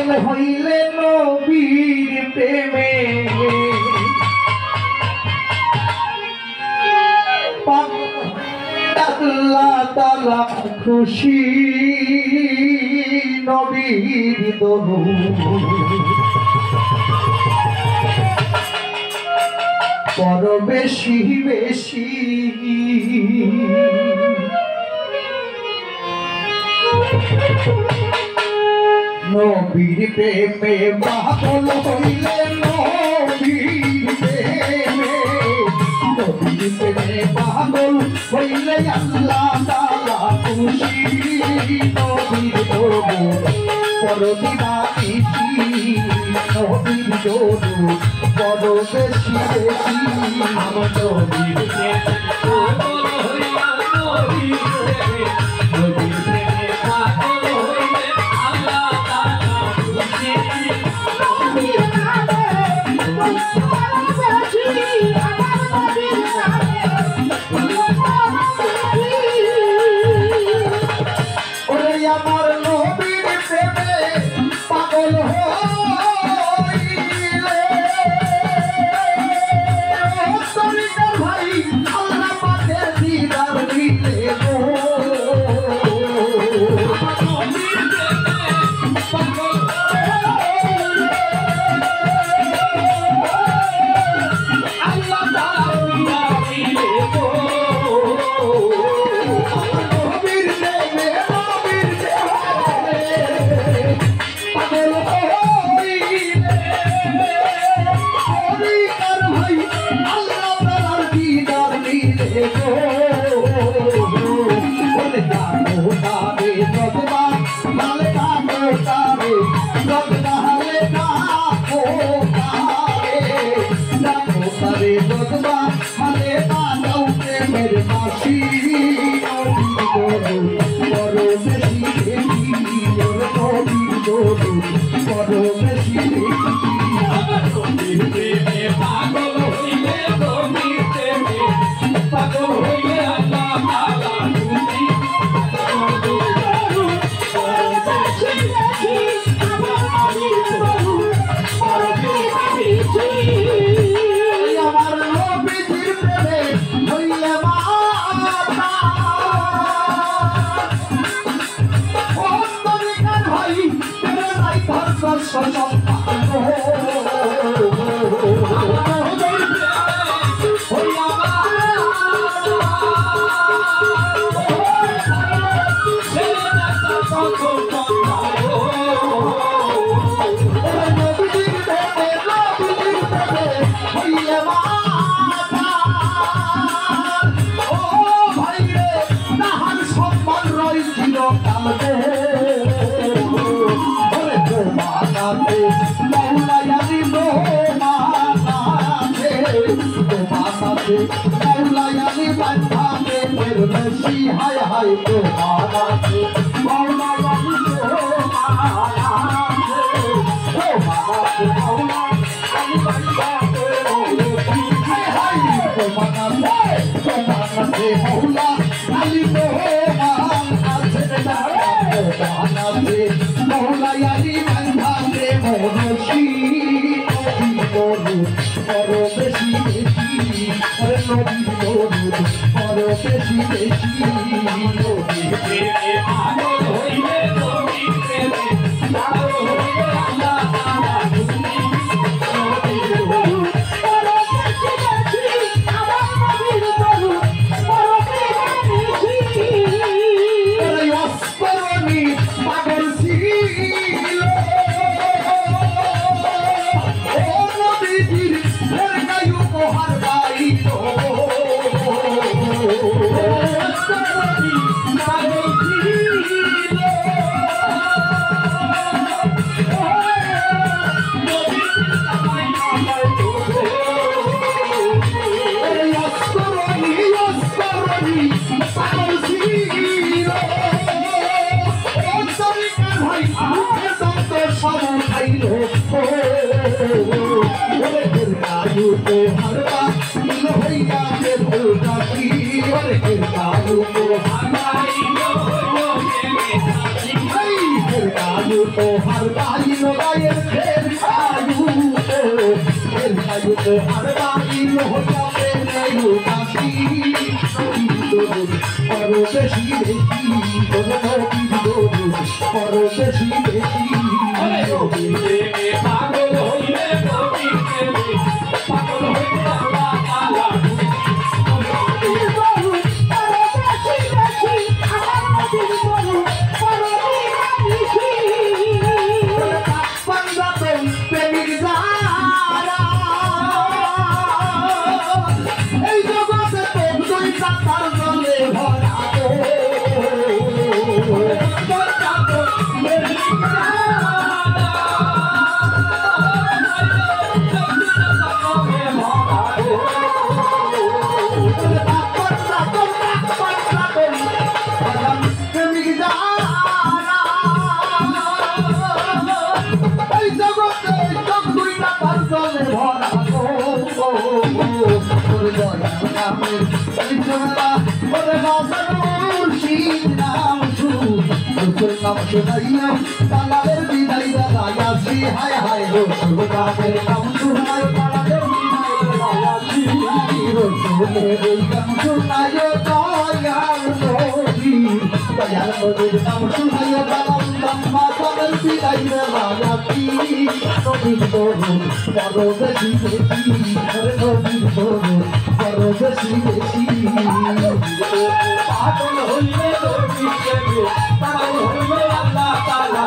পাগল হইলে নবীর প্রেমে আল্লাহ তাআলা খুশি নবীর দরুদ বড় বেশি বেশি নবীর প্রেমে পাগল হইলে নবীর প্রেমে পাগল হইলে আল্লাহ তাআলা খুশি নবীর দরুদ বড় দিবানিশি নবীর দরুদ বড় বেশি বেশি আমার নবীর প্রেমে পাগল হইলা নবীর প্রেমে নবীর প্রেমে পাগল হইলে আল্লাহ তাআলা খুশি নবীর ওরে আমার নবীর প্রেমে পাগল হইলে সরিকার ভাই আল্লাহ পাকের দিদার দিলে গো নবীর প্রেমে পাগল আল্লাহ তাআলা দিলে গো हाय हाय तुम्हारा खायू तो हर बाई लो गाये फिर खायू तो हर बाई लो जाते नहीं काशी और बेशी बेशी और बेशी बेशी पागल होइले पागल होइले अल्लाह ताला